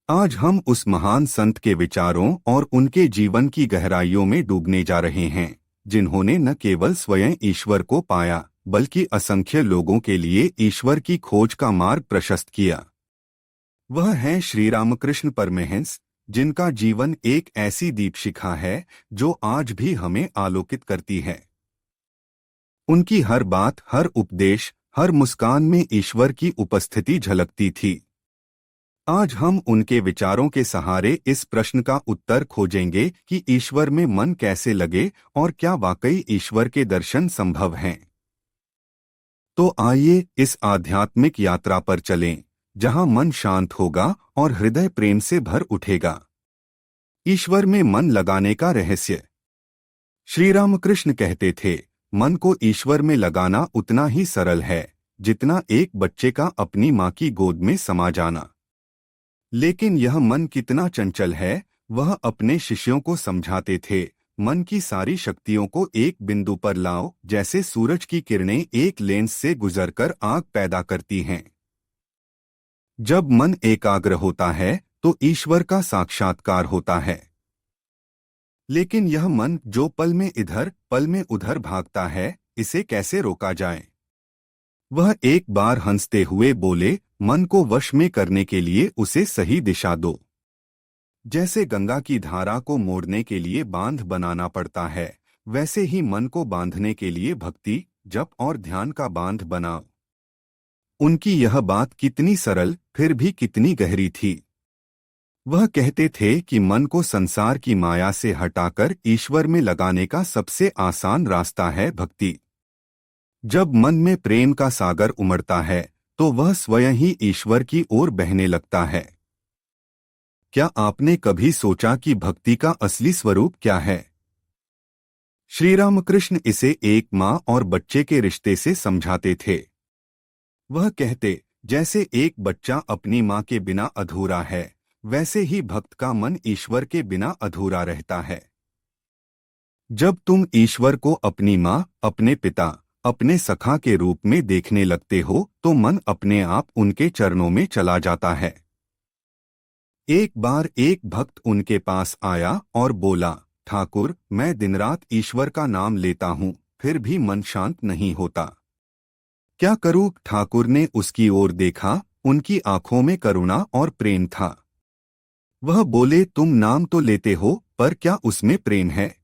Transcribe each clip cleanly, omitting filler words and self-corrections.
आज हम उस महान संत के विचारों और उनके जीवन की गहराइयों में डूबने जा रहे हैं, जिन्होंने न केवल स्वयं ईश्वर को पाया बल्कि असंख्य लोगों के लिए ईश्वर की खोज का मार्ग प्रशस्त किया। वह हैं श्री रामकृष्ण परमहंस, जिनका जीवन एक ऐसी दीपशिखा है जो आज भी हमें आलोकित करती है। उनकी हर बात, हर उपदेश, हर मुस्कान में ईश्वर की उपस्थिति झलकती थी। आज हम उनके विचारों के सहारे इस प्रश्न का उत्तर खोजेंगे कि ईश्वर में मन कैसे लगे और क्या वाकई ईश्वर के दर्शन संभव हैं। तो आइए इस आध्यात्मिक यात्रा पर चलें, जहां मन शांत होगा और हृदय प्रेम से भर उठेगा। ईश्वर में मन लगाने का रहस्य। श्री रामकृष्ण कहते थे, मन को ईश्वर में लगाना उतना ही सरल है जितना एक बच्चे का अपनी माँ की गोद में समा जाना। लेकिन यह मन कितना चंचल है, वह अपने शिष्यों को समझाते थे, मन की सारी शक्तियों को एक बिंदु पर लाओ, जैसे सूरज की किरणें एक लेंस से गुजरकर आग पैदा करती हैं। जब मन एकाग्र होता है तो ईश्वर का साक्षात्कार होता है। लेकिन यह मन जो पल में इधर पल में उधर भागता है, इसे कैसे रोका जाए? वह एक बार हंसते हुए बोले, मन को वश में करने के लिए उसे सही दिशा दो। जैसे गंगा की धारा को मोड़ने के लिए बांध बनाना पड़ता है, वैसे ही मन को बांधने के लिए भक्ति, जप और ध्यान का बांध बनाओ। उनकी यह बात कितनी सरल फिर भी कितनी गहरी थी। वह कहते थे कि मन को संसार की माया से हटाकर ईश्वर में लगाने का सबसे आसान रास्ता है भक्ति। जब मन में प्रेम का सागर उमड़ता है तो वह स्वयं ही ईश्वर की ओर बहने लगता है। क्या आपने कभी सोचा कि भक्ति का असली स्वरूप क्या है? श्री रामकृष्ण इसे एक माँ और बच्चे के रिश्ते से समझाते थे। वह कहते, जैसे एक बच्चा अपनी माँ के बिना अधूरा है, वैसे ही भक्त का मन ईश्वर के बिना अधूरा रहता है। जब तुम ईश्वर को अपनी माँ, अपने पिता, अपने सखा के रूप में देखने लगते हो तो मन अपने आप उनके चरणों में चला जाता है। एक बार एक भक्त उनके पास आया और बोला, ठाकुर, मैं दिन रात ईश्वर का नाम लेता हूँ, फिर भी मन शांत नहीं होता। क्या करूँ? ठाकुर ने उसकी ओर देखा, उनकी आंखों में करुणा और प्रेम था। वह बोले, तुम नाम तो लेते हो, पर क्या उसमें प्रेम है?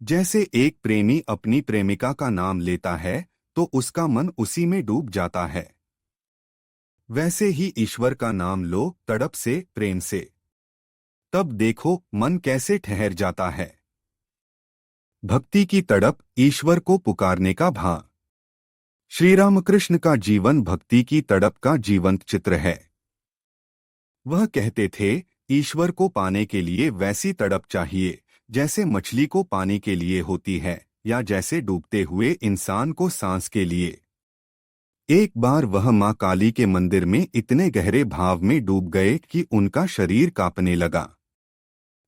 जैसे एक प्रेमी अपनी प्रेमिका का नाम लेता है तो उसका मन उसी में डूब जाता है, वैसे ही ईश्वर का नाम लो, तड़प से, प्रेम से। तब देखो मन कैसे ठहर जाता है। भक्ति की तड़प, ईश्वर को पुकारने का भाव। श्री रामकृष्ण का जीवन भक्ति की तड़प का जीवंत चित्र है। वह कहते थे, ईश्वर को पाने के लिए वैसी तड़प चाहिए जैसे मछली को पानी के लिए होती है, या जैसे डूबते हुए इंसान को सांस के लिए। एक बार वह माँ काली के मंदिर में इतने गहरे भाव में डूब गए कि उनका शरीर कांपने लगा।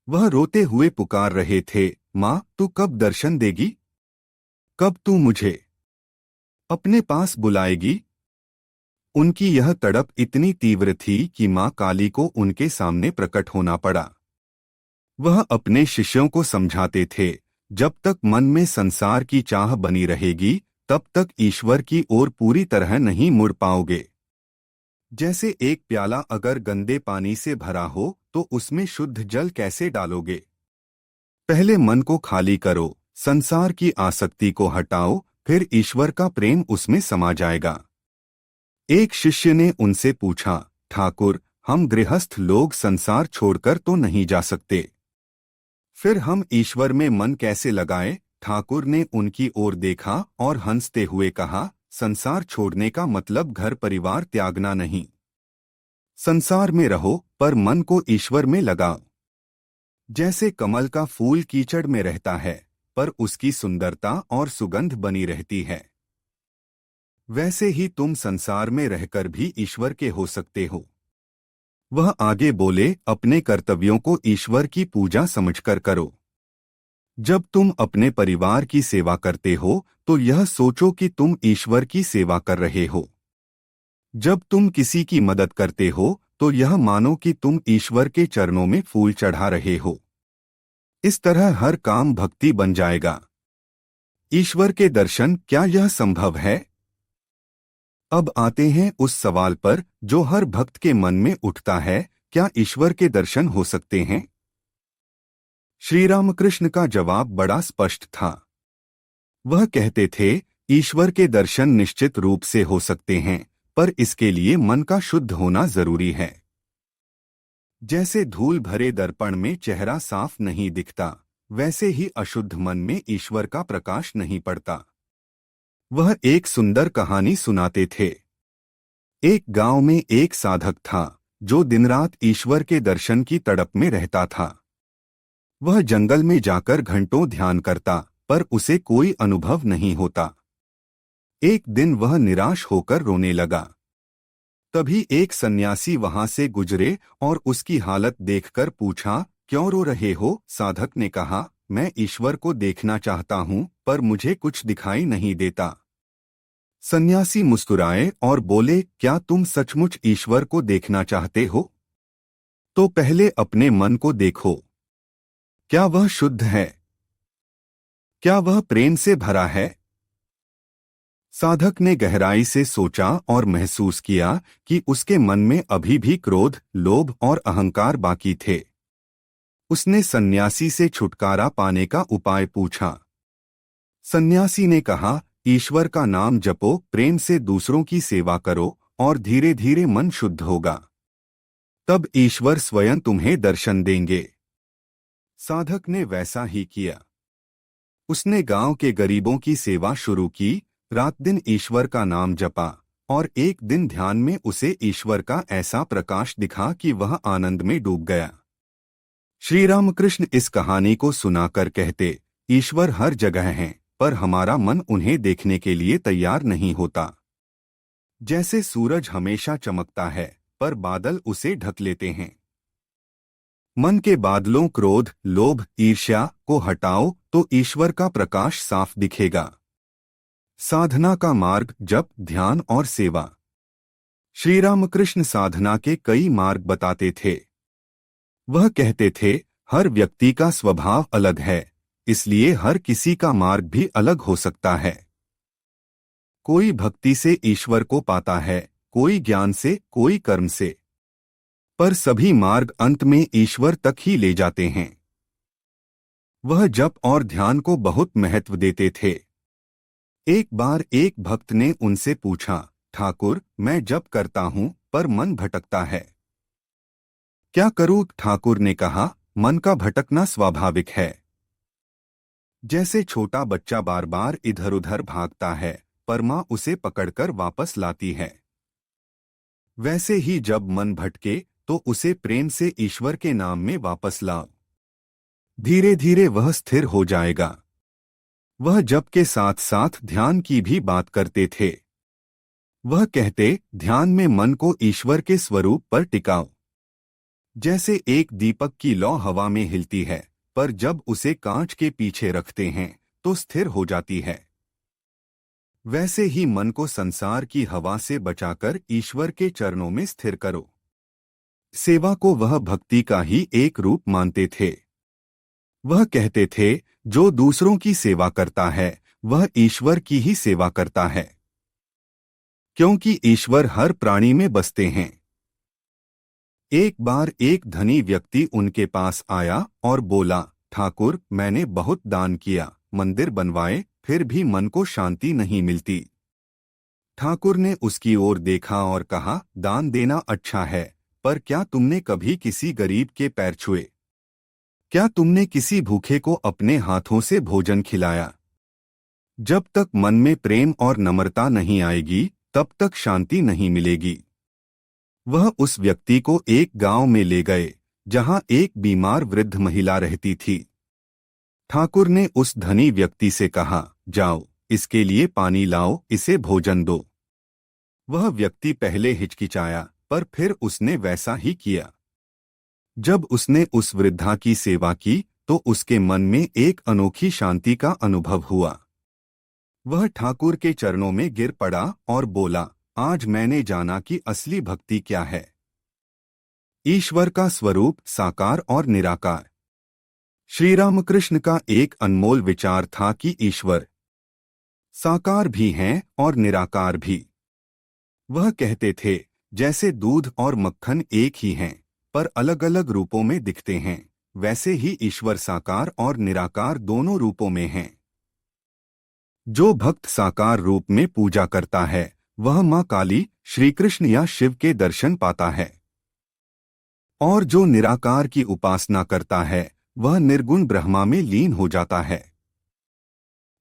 वह रोते हुए पुकार रहे थे, माँ, तू कब दर्शन देगी? कब तू मुझे अपने पास बुलाएगी? उनकी यह तड़प इतनी तीव्र थी कि माँ काली को उनके सामने प्रकट होना पड़ा। वह अपने शिष्यों को समझाते थे, जब तक मन में संसार की चाह बनी रहेगी, तब तक ईश्वर की ओर पूरी तरह नहीं मुड़ पाओगे। जैसे एक प्याला अगर गंदे पानी से भरा हो तो उसमें शुद्ध जल कैसे डालोगे? पहले मन को खाली करो, संसार की आसक्ति को हटाओ, फिर ईश्वर का प्रेम उसमें समा जाएगा। एक शिष्य ने उनसे पूछा, ठाकुर, हम गृहस्थ लोग संसार छोड़कर तो नहीं जा सकते, फिर हम ईश्वर में मन कैसे लगाएं? ठाकुर ने उनकी ओर देखा और हंसते हुए कहा, संसार छोड़ने का मतलब घर परिवार त्यागना नहीं। संसार में रहो पर मन को ईश्वर में लगाओ। जैसे कमल का फूल कीचड़ में रहता है पर उसकी सुंदरता और सुगंध बनी रहती है, वैसे ही तुम संसार में रहकर भी ईश्वर के हो सकते हो। वह आगे बोले, अपने कर्तव्यों को ईश्वर की पूजा समझकर करो। जब तुम अपने परिवार की सेवा करते हो तो यह सोचो कि तुम ईश्वर की सेवा कर रहे हो। जब तुम किसी की मदद करते हो तो यह मानो कि तुम ईश्वर के चरणों में फूल चढ़ा रहे हो। इस तरह हर काम भक्ति बन जाएगा। ईश्वर के दर्शन, क्या यह संभव है? अब आते हैं उस सवाल पर जो हर भक्त के मन में उठता है, क्या ईश्वर के दर्शन हो सकते हैं? श्री रामकृष्ण का जवाब बड़ा स्पष्ट था। वह कहते थे, ईश्वर के दर्शन निश्चित रूप से हो सकते हैं, पर इसके लिए मन का शुद्ध होना जरूरी है। जैसे धूल भरे दर्पण में चेहरा साफ नहीं दिखता, वैसे ही अशुद्ध मन में ईश्वर का प्रकाश नहीं पड़ता। वह एक सुंदर कहानी सुनाते थे। एक गांव में एक साधक था जो दिन रात ईश्वर के दर्शन की तड़प में रहता था। वह जंगल में जाकर घंटों ध्यान करता, पर उसे कोई अनुभव नहीं होता। एक दिन वह निराश होकर रोने लगा। तभी एक सन्यासी वहां से गुजरे और उसकी हालत देखकर पूछा, क्यों रो रहे हो? साधक ने कहा, मैं ईश्वर को देखना चाहता हूं, पर मुझे कुछ दिखाई नहीं देता। सन्यासी मुस्कुराए और बोले, क्या तुम सचमुच ईश्वर को देखना चाहते हो? तो पहले अपने मन को देखो। क्या वह शुद्ध है? क्या वह प्रेम से भरा है? साधक ने गहराई से सोचा और महसूस किया कि उसके मन में अभी भी क्रोध, लोभ और अहंकार बाकी थे। उसने सन्यासी से छुटकारा पाने का उपाय पूछा। सन्यासी ने कहा, ईश्वर का नाम जपो, प्रेम से दूसरों की सेवा करो और धीरे धीरे मन शुद्ध होगा। तब ईश्वर स्वयं तुम्हें दर्शन देंगे। साधक ने वैसा ही किया। उसने गांव के गरीबों की सेवा शुरू की, रात दिन ईश्वर का नाम जपा, और एक दिन ध्यान में उसे ईश्वर का ऐसा प्रकाश दिखा कि वह आनंद में डूब गया। श्री रामकृष्ण इस कहानी को सुनाकर कहते, ईश्वर हर जगह हैं, पर हमारा मन उन्हें देखने के लिए तैयार नहीं होता। जैसे सूरज हमेशा चमकता है, पर बादल उसे ढक लेते हैं। मन के बादलों क्रोध, लोभ, ईर्ष्या को हटाओ तो ईश्वर का प्रकाश साफ दिखेगा। साधना का मार्ग, जप, ध्यान और सेवा। श्री रामकृष्ण साधना के कई मार्ग बताते थे। वह कहते थे, हर व्यक्ति का स्वभाव अलग है, इसलिए हर किसी का मार्ग भी अलग हो सकता है। कोई भक्ति से ईश्वर को पाता है, कोई ज्ञान से, कोई कर्म से, पर सभी मार्ग अंत में ईश्वर तक ही ले जाते हैं। वह जप और ध्यान को बहुत महत्व देते थे। एक बार एक भक्त ने उनसे पूछा, ठाकुर, मैं जप करता हूं, पर मन भटकता है, क्या करूं? ठाकुर ने कहा, मन का भटकना स्वाभाविक है। जैसे छोटा बच्चा बार बार इधर उधर भागता है, पर मां उसे पकड़कर वापस लाती है, वैसे ही जब मन भटके तो उसे प्रेम से ईश्वर के नाम में वापस लाओ। धीरे धीरे वह स्थिर हो जाएगा। वह जप के साथ साथ ध्यान की भी बात करते थे। वह कहते, ध्यान में मन को ईश्वर के स्वरूप पर टिकाओ। जैसे एक दीपक की लौ हवा में हिलती है, पर जब उसे कांच के पीछे रखते हैं तो स्थिर हो जाती है। वैसे ही मन को संसार की हवा से बचाकर ईश्वर के चरणों में स्थिर करो। सेवा को वह भक्ति का ही एक रूप मानते थे। वह कहते थे, जो दूसरों की सेवा करता है वह ईश्वर की ही सेवा करता है, क्योंकि ईश्वर हर प्राणी में बसते हैं। एक बार एक धनी व्यक्ति उनके पास आया और बोला, ठाकुर, मैंने बहुत दान किया, मंदिर बनवाए, फिर भी मन को शांति नहीं मिलती। ठाकुर ने उसकी ओर देखा और कहा, दान देना अच्छा है, पर क्या तुमने कभी किसी गरीब के पैर छुए? क्या तुमने किसी भूखे को अपने हाथों से भोजन खिलाया? जब तक मन में प्रेम और नम्रता नहीं आएगी, तब तक शांति नहीं मिलेगी। वह उस व्यक्ति को एक गांव में ले गए, जहां एक बीमार वृद्ध महिला रहती थी। ठाकुर ने उस धनी व्यक्ति से कहा, जाओ, इसके लिए पानी लाओ, इसे भोजन दो। वह व्यक्ति पहले हिचकिचाया, पर फिर उसने वैसा ही किया। जब उसने उस वृद्धा की सेवा की तो उसके मन में एक अनोखी शांति का अनुभव हुआ। वह ठाकुर के चरणों में गिर पड़ा और बोला, आज मैंने जाना कि असली भक्ति क्या है। ईश्वर का स्वरूप साकार और निराकार। श्री रामकृष्ण का एक अनमोल विचार था कि ईश्वर साकार भी हैं और निराकार भी। वह कहते थे, जैसे दूध और मक्खन एक ही हैं, पर अलग अलग रूपों में दिखते हैं, वैसे ही ईश्वर साकार और निराकार दोनों रूपों में हैं। जो भक्त साकार रूप में पूजा करता है, वह मां काली, श्री कृष्ण या शिव के दर्शन पाता है। और जो निराकार की उपासना करता है, वह निर्गुण ब्रह्मा में लीन हो जाता है।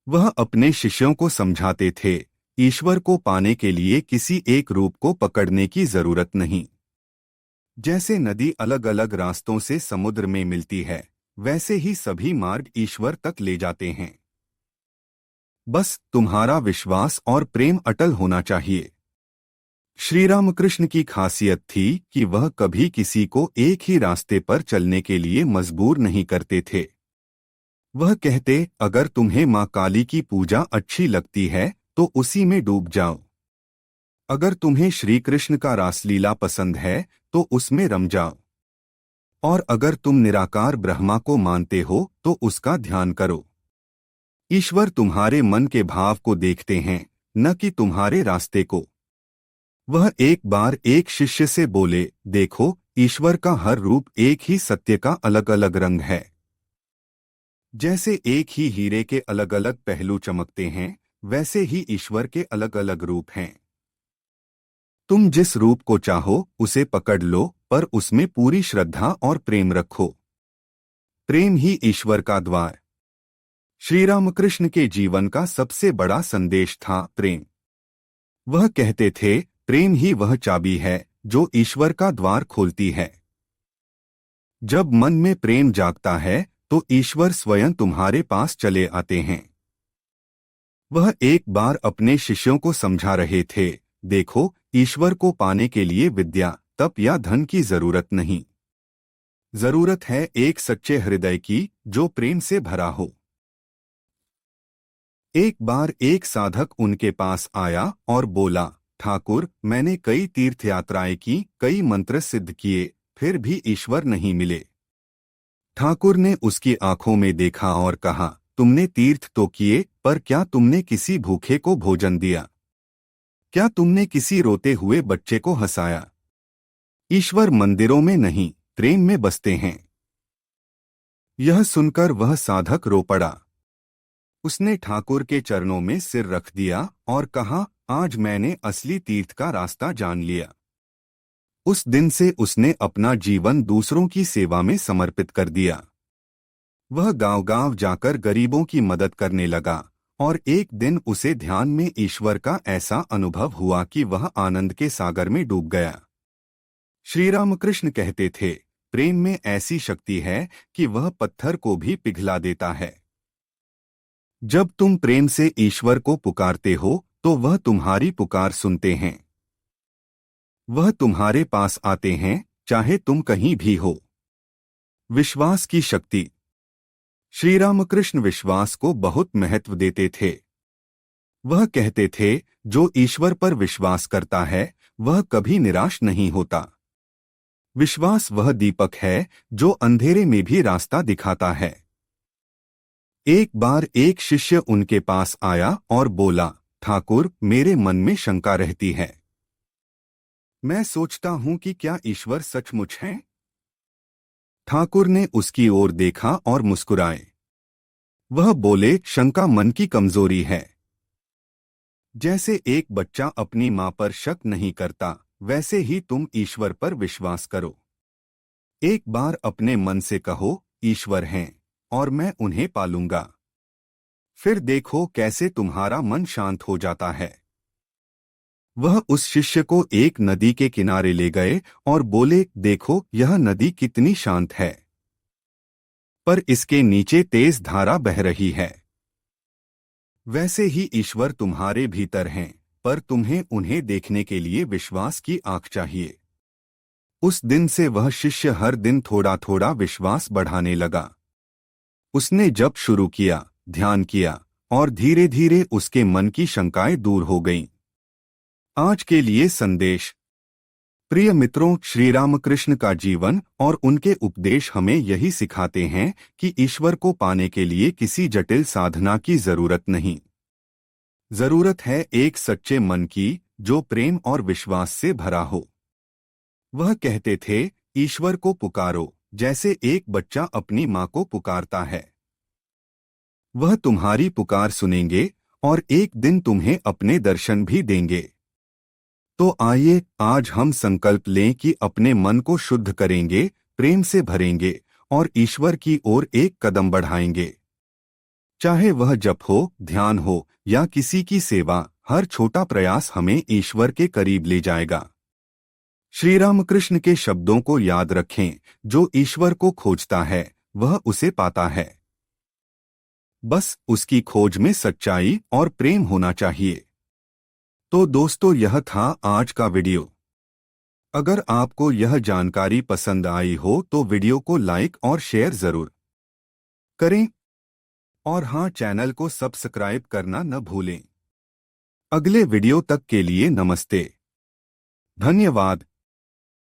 वह अपने शिष्यों को समझाते थे, ईश्वर को पाने के लिए किसी एक रूप को पकड़ने की जरूरत नहीं। जैसे नदी अलग अलग रास्तों से समुद्र में मिलती है, वैसे ही सभी मार्ग ईश्वर तक ले जाते हैं। बस तुम्हारा विश्वास और प्रेम अटल होना चाहिए। श्री रामकृष्ण की खासियत थी कि वह कभी किसी को एक ही रास्ते पर चलने के लिए मजबूर नहीं करते थे। वह कहते, अगर तुम्हें मां काली की पूजा अच्छी लगती है तो उसी में डूब जाओ। अगर तुम्हें श्री कृष्ण का रासलीला पसंद है तो उसमें रम जाओ। और अगर तुम निराकार ब्रह्मा को मानते हो तो उसका ध्यान करो। ईश्वर तुम्हारे मन के भाव को देखते हैं, न कि तुम्हारे रास्ते को। वह एक बार एक शिष्य से बोले, देखो, ईश्वर का हर रूप एक ही सत्य का अलग अलग रंग है। जैसे एक ही हीरे के अलग अलग पहलू चमकते हैं, वैसे ही ईश्वर के अलग अलग रूप हैं। तुम जिस रूप को चाहो उसे पकड़ लो, पर उसमें पूरी श्रद्धा और प्रेम रखो। प्रेम ही ईश्वर का द्वार। श्री रामकृष्ण के जीवन का सबसे बड़ा संदेश था प्रेम। वह कहते थे, प्रेम ही वह चाबी है जो ईश्वर का द्वार खोलती है। जब मन में प्रेम जागता है तो ईश्वर स्वयं तुम्हारे पास चले आते हैं। वह एक बार अपने शिष्यों को समझा रहे थे, देखो, ईश्वर को पाने के लिए विद्या, तप या धन की जरूरत नहीं। जरूरत है एक सच्चे हृदय की जो प्रेम से भरा हो। एक बार एक साधक उनके पास आया और बोला, ठाकुर, मैंने कई तीर्थ यात्राएं की, कई मंत्र सिद्ध किए, फिर भी ईश्वर नहीं मिले। ठाकुर ने उसकी आंखों में देखा और कहा, तुमने तीर्थ तो किए, पर क्या तुमने किसी भूखे को भोजन दिया? क्या तुमने किसी रोते हुए बच्चे को हंसाया? ईश्वर मंदिरों में नहीं, प्रेम में बसते हैं। यह सुनकर वह साधक रो पड़ा। उसने ठाकुर के चरणों में सिर रख दिया और कहा, आज मैंने असली तीर्थ का रास्ता जान लिया। उस दिन से उसने अपना जीवन दूसरों की सेवा में समर्पित कर दिया। वह गांव-गांव जाकर गरीबों की मदद करने लगा और एक दिन उसे ध्यान में ईश्वर का ऐसा अनुभव हुआ कि वह आनंद के सागर में डूब गया। श्री रामकृष्ण कहते थे, प्रेम में ऐसी शक्ति है कि वह पत्थर को भी पिघला देता है। जब तुम प्रेम से ईश्वर को पुकारते हो तो वह तुम्हारी पुकार सुनते हैं। वह तुम्हारे पास आते हैं, चाहे तुम कहीं भी हो। विश्वास की शक्ति। श्री रामकृष्ण विश्वास को बहुत महत्व देते थे। वह कहते थे, जो ईश्वर पर विश्वास करता है वह कभी निराश नहीं होता। विश्वास वह दीपक है जो अंधेरे में भी रास्ता दिखाता है। एक बार एक शिष्य उनके पास आया और बोला, ठाकुर, मेरे मन में शंका रहती है। मैं सोचता हूं कि क्या ईश्वर सचमुच है? ठाकुर ने उसकी ओर देखा और मुस्कुराए। वह बोले, शंका मन की कमजोरी है। जैसे एक बच्चा अपनी मां पर शक नहीं करता, वैसे ही तुम ईश्वर पर विश्वास करो। एक बार अपने मन से कहो, ईश्वर हैं और मैं उन्हें पालूंगा। फिर देखो कैसे तुम्हारा मन शांत हो जाता है। वह उस शिष्य को एक नदी के किनारे ले गए और बोले, देखो, यह नदी कितनी शांत है, पर इसके नीचे तेज धारा बह रही है। वैसे ही ईश्वर तुम्हारे भीतर हैं, पर तुम्हें उन्हें देखने के लिए विश्वास की आंख चाहिए। उस दिन से वह शिष्य हर दिन थोड़ा थोड़ा विश्वास बढ़ाने लगा। उसने जब शुरू किया, ध्यान किया और धीरे धीरे उसके मन की शंकाएं दूर हो गईं। आज के लिए संदेश। प्रिय मित्रों, श्री रामकृष्ण का जीवन और उनके उपदेश हमें यही सिखाते हैं कि ईश्वर को पाने के लिए किसी जटिल साधना की जरूरत नहीं। जरूरत है एक सच्चे मन की, जो प्रेम और विश्वास से भरा हो। वह कहते थे, ईश्वर को पुकारो जैसे एक बच्चा अपनी माँ को पुकारता है। वह तुम्हारी पुकार सुनेंगे और एक दिन तुम्हें अपने दर्शन भी देंगे। तो आइए आज हम संकल्प लें कि अपने मन को शुद्ध करेंगे, प्रेम से भरेंगे और ईश्वर की ओर एक कदम बढ़ाएंगे। चाहे वह जप हो, ध्यान हो या किसी की सेवा, हर छोटा प्रयास हमें ईश्वर के करीब ले जाएगा। श्री रामकृष्ण के शब्दों को याद रखें, जो ईश्वर को खोजता है वह उसे पाता है। बस उसकी खोज में सच्चाई और प्रेम होना चाहिए। तो दोस्तों, यह था आज का वीडियो। अगर आपको यह जानकारी पसंद आई हो तो वीडियो को लाइक और शेयर जरूर करें। और हाँ, चैनल को सब्सक्राइब करना न भूलें। अगले वीडियो तक के लिए नमस्ते, धन्यवाद।